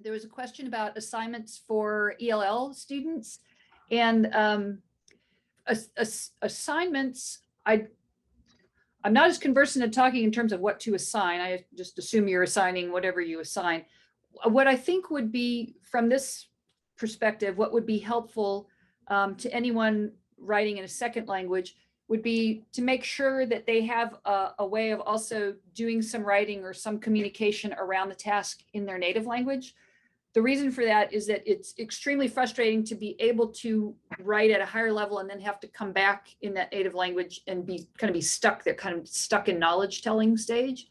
there was a question about assignments for ELL students, and assignments, I'm not as conversant in talking in terms of what to assign. I just assume you're assigning whatever you assign. What I think would be, from this perspective, what would be helpful to anyone writing in a second language would be to make sure that they have a way of also doing some writing or some communication around the task in their native language. The reason for that is that it's extremely frustrating to be able to write at a higher level and then have to come back in that native language and be stuck there, kind of stuck in knowledge telling stage.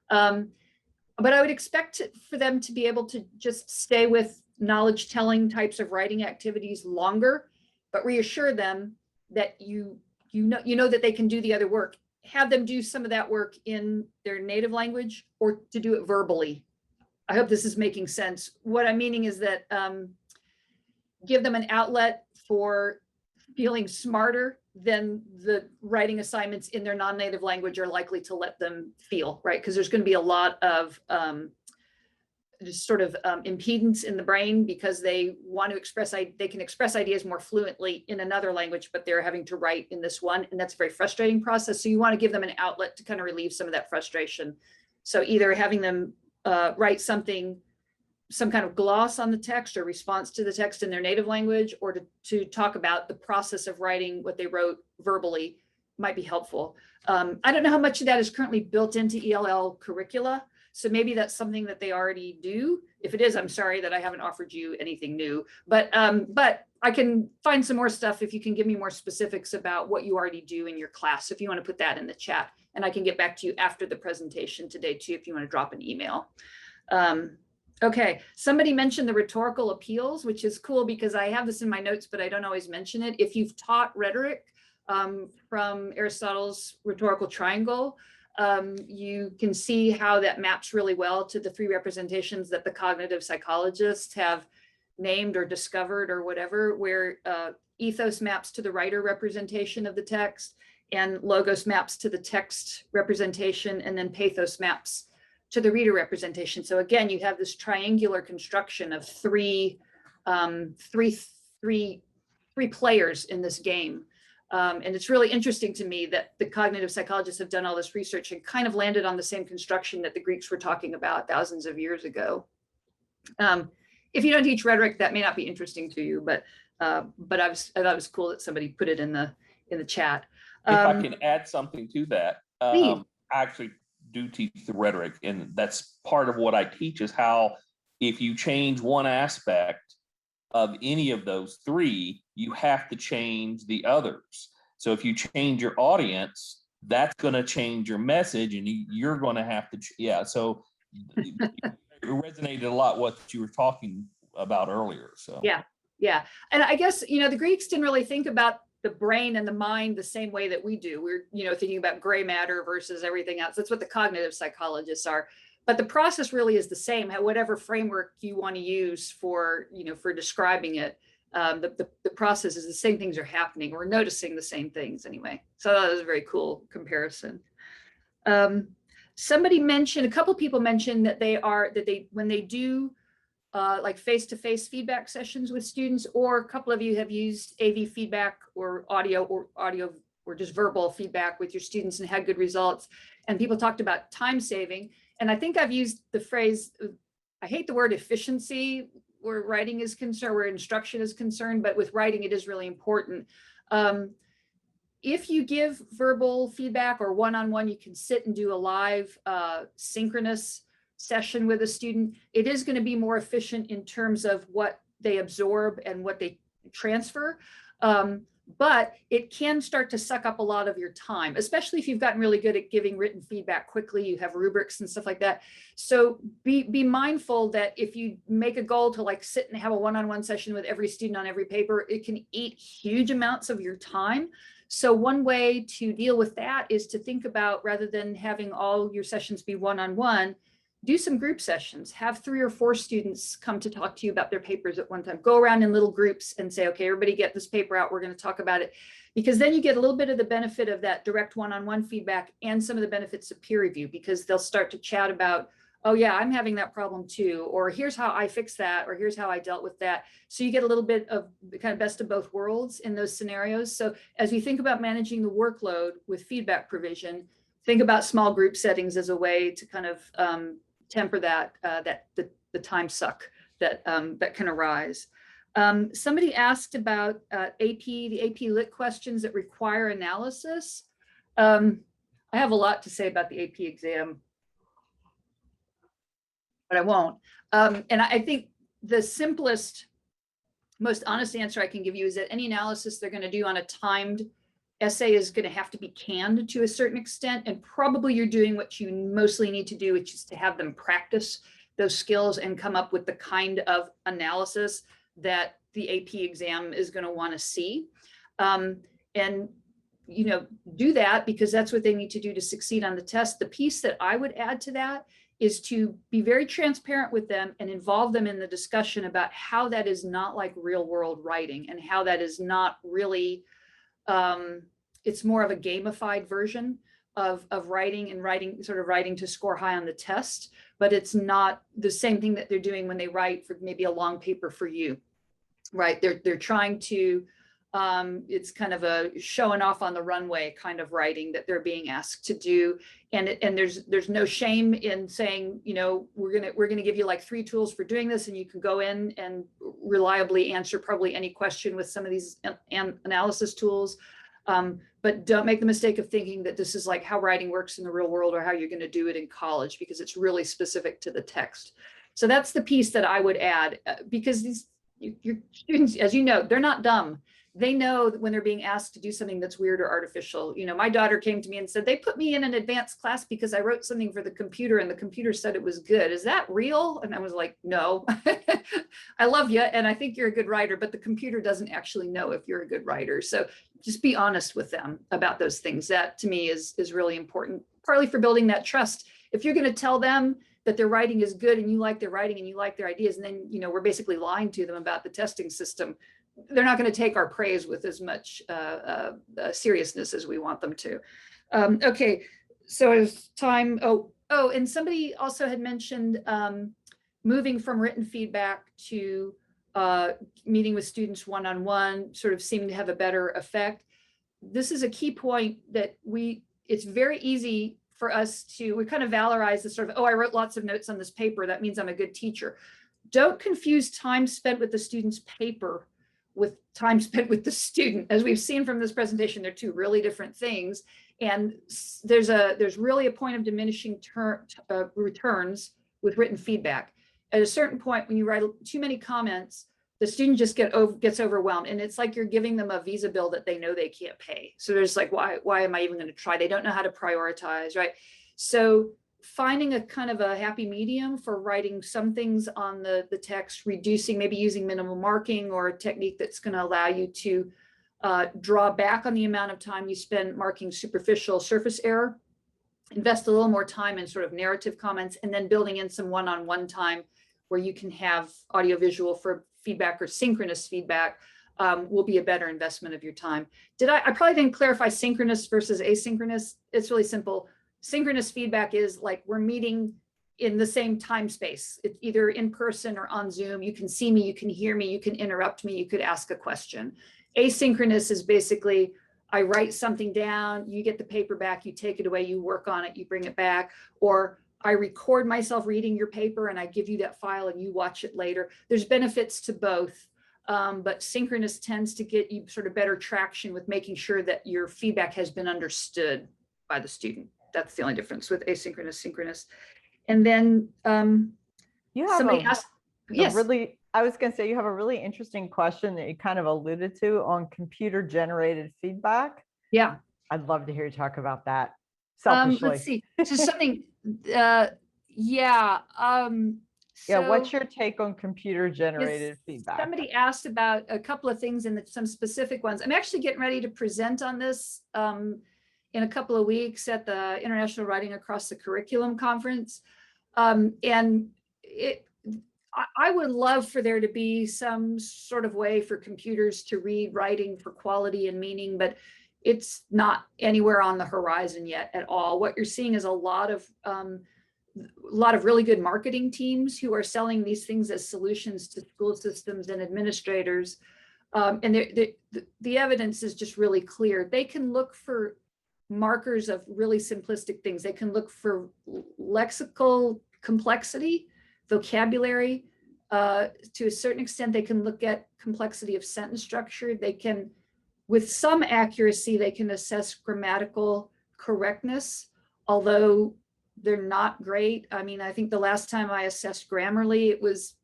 But I would expect for them to be able to just stay with knowledge telling types of writing activities longer, but reassure them that you know that they can do the other work. Have them do some of that work in their native language or to do it verbally. I hope this is making sense. What I'm meaning is that give them an outlet for feeling smarter than the writing assignments in their non-native language are likely to let them feel, right? Because there's going to be a lot of just sort of impedance in the brain because they want to express, they can express ideas more fluently in another language, but they're having to write in this one. And that's a very frustrating process. So you want to give them an outlet to kind of relieve some of that frustration. So either having them write something, some kind of gloss on the text or response to the text in their native language, or to talk about the process of writing what they wrote verbally might be helpful. I don't know how much of that is currently built into ELL curricula. So maybe that's something that they already do. If it is, I'm sorry that I haven't offered you anything new, but I can find some more stuff if you can give me more specifics about what you already do in your class, if you want to put that in the chat, and I can get back to you after the presentation today too, if you want to drop an email. Okay, somebody mentioned the rhetorical appeals, which is cool because I have this in my notes, but I don't always mention it. If you've taught rhetoric from Aristotle's rhetorical triangle, you can see how that maps really well to the three representations that the cognitive psychologists have named or discovered or whatever, where ethos maps to the writer representation of the text, and logos maps to the text representation, and then pathos maps to the reader representation. So again, you have this triangular construction of three players in this game. And it's really interesting to me that the cognitive psychologists have done all this research and kind of landed on the same construction that the Greeks were talking about thousands of years ago. If you don't teach rhetoric, that may not be interesting to you, but I thought it was cool that somebody put it in the chat. If I can add something to that, I actually do teach the rhetoric, and that's part of what I teach is how if you change one aspect of any of those three, you have to change the others. So if you change your audience, that's going to change your message, and you're going to have to, so it resonated a lot what you were talking about earlier. So yeah. And I guess, the Greeks didn't really think about the brain and the mind the same way that we do. We're, thinking about gray matter versus everything else. That's what the cognitive psychologists are. But the process really is the same, whatever framework you want to use for, for describing it. The process is the same things are happening. We're noticing the same things anyway. So that was a very cool comparison. Somebody mentioned, a couple of people mentioned that when they do like face-to-face feedback sessions with students, or a couple of you have used AV feedback or audio or just verbal feedback with your students and had good results. And people talked about time saving. And I think I've used the phrase, I hate the word efficiency where writing is concerned, where instruction is concerned, but with writing, it is really important. If you give verbal feedback or one-on-one, you can sit and do a live synchronous session with a student. It is going to be more efficient in terms of what they absorb and what they transfer. But it can start to suck up a lot of your time, especially if you've gotten really good at giving written feedback quickly, you have rubrics and stuff like that. So be mindful that if you make a goal to like sit and have a one-on-one session with every student on every paper, it can eat huge amounts of your time. So one way to deal with that is to think about, rather than having all your sessions be one-on-one, do some group sessions, have 3 or 4 students come to talk to you about their papers at one time. Go around in little groups and say, okay, everybody get this paper out. We're going to talk about it, because then you get a little bit of the benefit of that direct one-on-one feedback and some of the benefits of peer review, because they'll start to chat about, oh yeah, I'm having that problem too, or here's how I fixed that, or here's how I dealt with that. So you get a little bit of the kind of best of both worlds in those scenarios. So as we think about managing the workload with feedback provision, think about small group settings as a way to kind of temper that the time suck that that can arise. Somebody asked about the AP Lit questions that require analysis. I have a lot to say about the AP exam, but I won't. And I think the simplest, most honest answer I can give you is that any analysis they're going to do on a timed essay is going to have to be canned to a certain extent. And probably you're doing what you mostly need to do, which is to have them practice those skills and come up with the kind of analysis that the AP exam is going to want to see. And do that because that's what they need to do to succeed on the test. The piece that I would add to that is to be very transparent with them and involve them in the discussion about how that is not like real world writing and how that is not really, it's more of a gamified version of writing and writing to score high on the test, but it's not the same thing that they're doing when they write for maybe a long paper for you, right? They're trying to, it's kind of a showing off on the runway kind of writing that they're being asked to do. And there's no shame in saying, we're gonna give you like 3 tools for doing this, and you can go in and reliably answer probably any question with some of these analysis tools. But don't make the mistake of thinking that this is like how writing works in the real world or how you're going to do it in college, because it's really specific to the text. So that's the piece that I would add, because your students, as you know, they're not dumb. They know that when they're being asked to do something that's weird or artificial. My daughter came to me and said, they put me in an advanced class because I wrote something for the computer and the computer said it was good. Is that real? And I was like, no. I love you and I think you're a good writer, but the computer doesn't actually know if you're a good writer. So just be honest with them about those things. That to me is really important, partly for building that trust. If you're going to tell them that their writing is good and you like their writing and you like their ideas, and then we're basically lying to them about the testing system, they're not going to take our praise with as much seriousness as we want them to. Okay, so as time, and somebody also had mentioned moving from written feedback to meeting with students one-on-one, sort of seeming to have a better effect. This is a key point that it's very easy for us to, we kind of valorize the sort of, I wrote lots of notes on this paper, that means I'm a good teacher. Don't confuse time spent with the student's paper with time spent with the student. As we've seen from this presentation, they're 2 really different things. And there's really a point of diminishing returns with written feedback. At a certain point, when you write too many comments, the student just gets overwhelmed. And it's like you're giving them a visa bill that they know they can't pay. So there's like, why am I even going to try? They don't know how to prioritize, right? So finding a kind of a happy medium for writing some things on the text, reducing, maybe using minimal marking or a technique that's going to allow you to draw back on the amount of time you spend marking superficial surface error, invest a little more time in sort of narrative comments, and then building in some one-on-one time where you can have audiovisual for feedback or synchronous feedback will be a better investment of your time. I probably didn't clarify synchronous versus asynchronous. It's really simple. Synchronous feedback is like we're meeting in the same time space. It's either in person or on Zoom. You can see me, you can hear me, you can interrupt me, you could ask a question. Asynchronous is basically, I write something down, you get the paper back, you take it away, you work on it, you bring it back, or I record myself reading your paper and I give you that file and you watch it later. There's benefits to both, but synchronous tends to get you sort of better traction with making sure that your feedback has been understood by the student. That's the only difference with asynchronous, synchronous. And then somebody asked, yes. I was going to say, you have a really interesting question that you kind of alluded to on computer generated feedback. Yeah. I'd love to hear you talk about that. Selfishly. Let's see. So something, yeah. What's your take on computer generated feedback? Somebody asked about a couple of things and some specific ones. I'm actually getting ready to present on this in a couple of weeks at the International Writing Across the Curriculum Conference. And I would love for there to be some sort of way for computers to read writing for quality and meaning, but it's not anywhere on the horizon yet at all. What you're seeing is a lot of lot of really good marketing teams who are selling these things as solutions to school systems and administrators. And the evidence is just really clear. They can look for markers of really simplistic things. They can look for lexical complexity, vocabulary. To a certain extent, they can look at complexity of sentence structure. They can, with some accuracy, they can assess grammatical correctness, although they're not great. I mean, I think the last time I assessed Grammarly, it was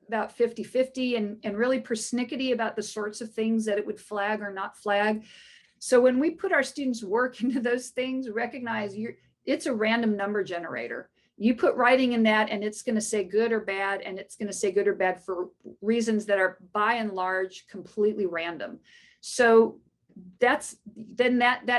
about 50-50 and really persnickety about the sorts of things that it would flag or not flag. So when we put our students' work into those things, recognize it's a random number generator. You put writing in that and it's going to say good or bad, and it's going to say good or bad for reasons that are by and large completely random. So that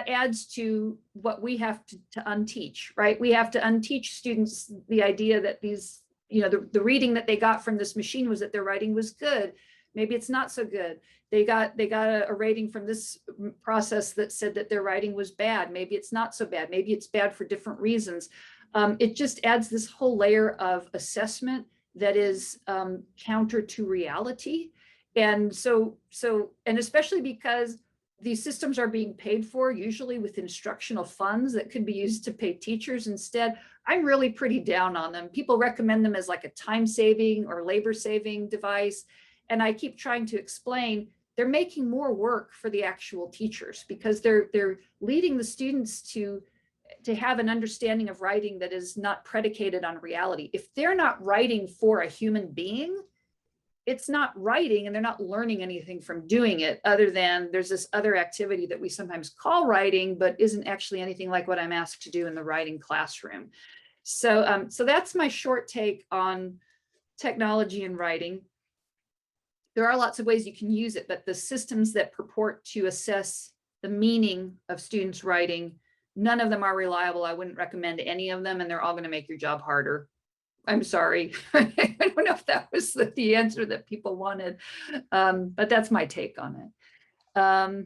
adds to what we have to unteach, right? We have to unteach students the idea that these, the reading that they got from this machine was that their writing was good. Maybe it's not so good. They got a rating from this process that said that their writing was bad. Maybe it's not so bad. Maybe it's bad for different reasons. It just adds this whole layer of assessment that is counter to reality. And and especially because these systems are being paid for usually with instructional funds that could be used to pay teachers instead, I'm really pretty down on them. People recommend them as like a time-saving or labor-saving device. And I keep trying to explain they're making more work for the actual teachers because they're leading the students to have an understanding of writing that is not predicated on reality. If they're not writing for a human being, it's not writing and they're not learning anything from doing it, other than there's this other activity that we sometimes call writing, but isn't actually anything like what I'm asked to do in the writing classroom. So, so that's my short take on technology and writing. There are lots of ways you can use it, but the systems that purport to assess the meaning of students' writing, none of them are reliable. I wouldn't recommend any of them, and they're all going to make your job harder. I'm sorry. I don't know if that was the answer that people wanted, but that's my take on it.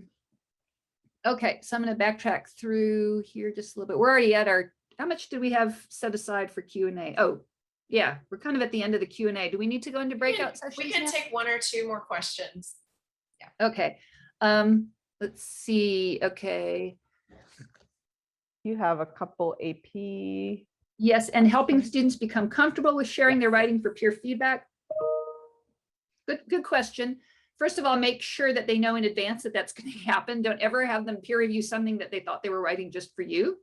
Okay, so I'm going to backtrack through here just a little bit. We're already at how much do we have set aside for Q&A? Oh, yeah, we're kind of at the end of the Q&A. Do we need to go into breakout sessions? We can take one or two more questions. Yeah. Okay. Let's see. Okay. You have a couple AP. Yes, and helping students become comfortable with sharing their writing for peer feedback. Good question. First of all, make sure that they know in advance that that's going to happen. Don't ever have them peer review something that they thought they were writing just for you,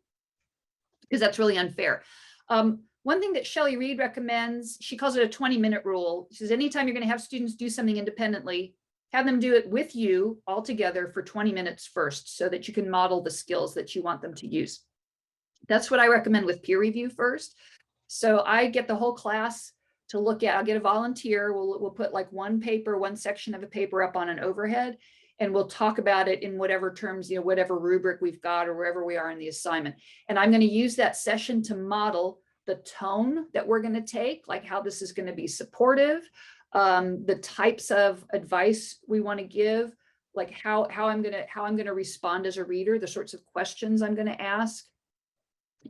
because that's really unfair. One thing that Shelley Reed recommends, she calls it a 20-minute rule. She says, anytime you're going to have students do something independently, have them do it with you all together for 20 minutes first, so that you can model the skills that you want them to use. That's what I recommend with peer review first. So I get the whole class to look at, I'll get a volunteer, we'll put like one section of a paper up on an overhead, and we'll talk about it in whatever terms, whatever rubric we've got or wherever we are in the assignment. And I'm going to use that session to model the tone that we're going to take, like how this is going to be supportive, the types of advice we want to give, like how I'm going to respond as a reader, the sorts of questions I'm going to ask.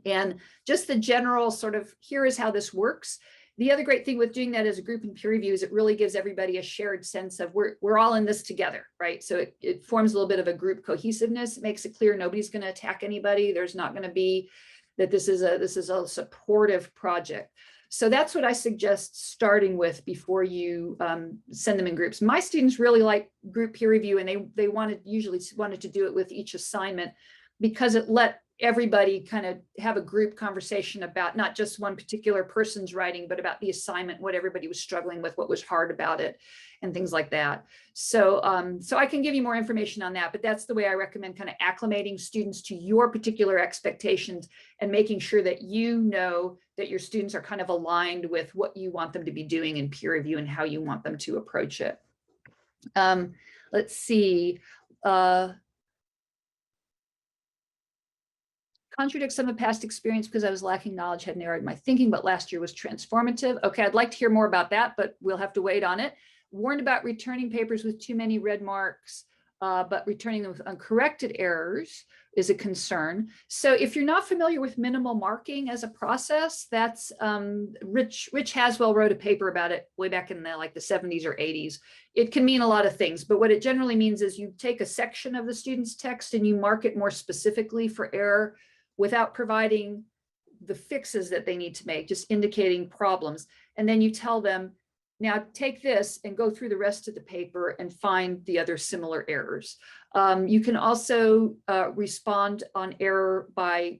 And just the general sort of, here is how this works. The other great thing with doing that as a group in peer review is it really gives everybody a shared sense of we're all in this together, right? So it forms a little bit of a group cohesiveness. It makes it clear nobody's going to attack anybody. There's not going to be that this is a supportive project. So that's what I suggest starting with before you send them in groups. My students really like group peer review, and they usually wanted to do it with each assignment because it let everybody kind of have a group conversation about not just one particular person's writing, but about the assignment, what everybody was struggling with, what was hard about it, and things like that. So, so I can give you more information on that, but that's the way I recommend kind of acclimating students to your particular expectations and making sure that you know that your students are kind of aligned with what you want them to be doing in peer review and how you want them to approach it. Let's see. Contradicts some of past experience because I was lacking knowledge, had narrowed my thinking, but last year was transformative. Okay, I'd like to hear more about that, but we'll have to wait on it. Warned about returning papers with too many red marks. but returning them with uncorrected errors is a concern. So if you're not familiar with minimal marking as a process, that's Rich Haswell wrote a paper about it way back in the 70s or 80s. It can mean a lot of things, but what it generally means is you take a section of the student's text and you mark it more specifically for error without providing the fixes that they need to make, just indicating problems. And then you tell them, now take this and go through the rest of the paper and find the other similar errors. You can also respond on error by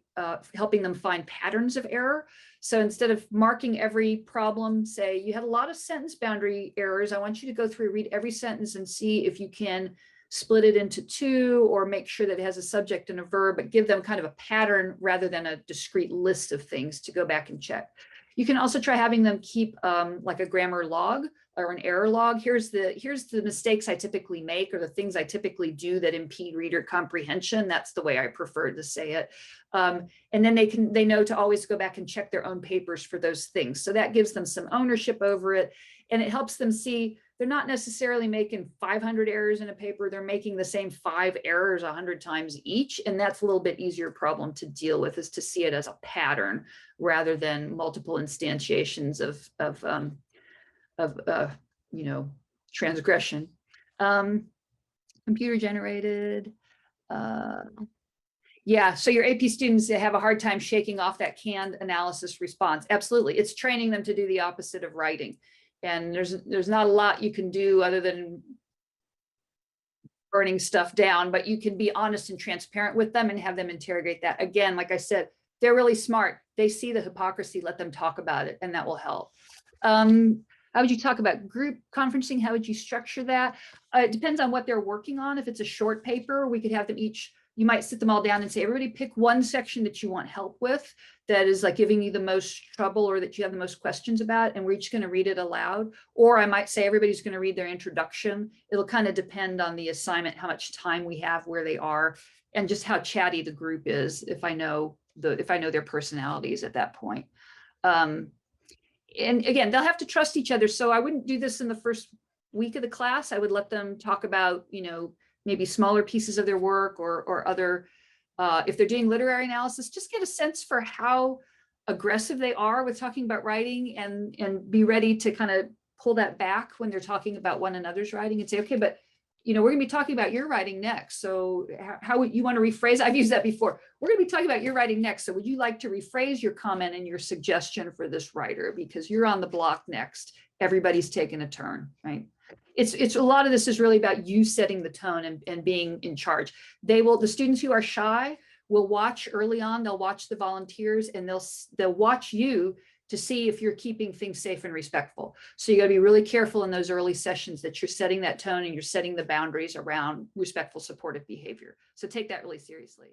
helping them find patterns of error. So instead of marking every problem, say you had a lot of sentence boundary errors, I want you to go through, read every sentence and see if you can split it into two or make sure that it has a subject and a verb, but give them kind of a pattern rather than a discrete list of things to go back and check. You can also try having them keep like a grammar log or an error log. Here's the mistakes I typically make or the things I typically do that impede reader comprehension. That's the way I prefer to say it. And then they know to always go back and check their own papers for those things. So that gives them some ownership over it. And it helps them see they're not necessarily making 500 errors in a paper. They're making the same 5 errors 100 times each. And that's a little bit easier problem to deal with, is to see it as a pattern rather than multiple instantiations of transgression. Computer generated. Yeah, so your AP students have a hard time shaking off that canned analysis response. Absolutely, it's training them to do the opposite of writing. And there's not a lot you can do other than burning stuff down, but you can be honest and transparent with them and have them interrogate that. Again, like I said, they're really smart. They see the hypocrisy, let them talk about it, and that will help. How would you talk about group conferencing? How would you structure that? It depends on what they're working on. If it's a short paper, we could have them each, you might sit them all down and say, everybody pick one section that you want help with that is like giving you the most trouble or that you have the most questions about, and we're each going to read it aloud. Or I might say everybody's going to read their introduction. It'll kind of depend on the assignment, how much time we have, where they are, and just how chatty the group is, if I know their personalities at that point. And again, they'll have to trust each other. So I wouldn't do this in the first week of the class. I would let them talk about, maybe smaller pieces of their work or other, if they're doing literary analysis, just get a sense for how aggressive they are with talking about writing, and be ready to kind of pull that back when they're talking about one another's writing and say, okay, but we're going to be talking about your writing next. So how would you want to rephrase? I've used that before. We're going to be talking about your writing next. So would you like to rephrase your comment and your suggestion for this writer? Because you're on the block next. Everybody's taking a turn, right? It's a lot of this is really about you setting the tone and being in charge. The students who are shy will watch early on. They'll watch the volunteers and they'll watch you to see if you're keeping things safe and respectful. So you got to be really careful in those early sessions that you're setting that tone and you're setting the boundaries around respectful, supportive behavior. So take that really seriously.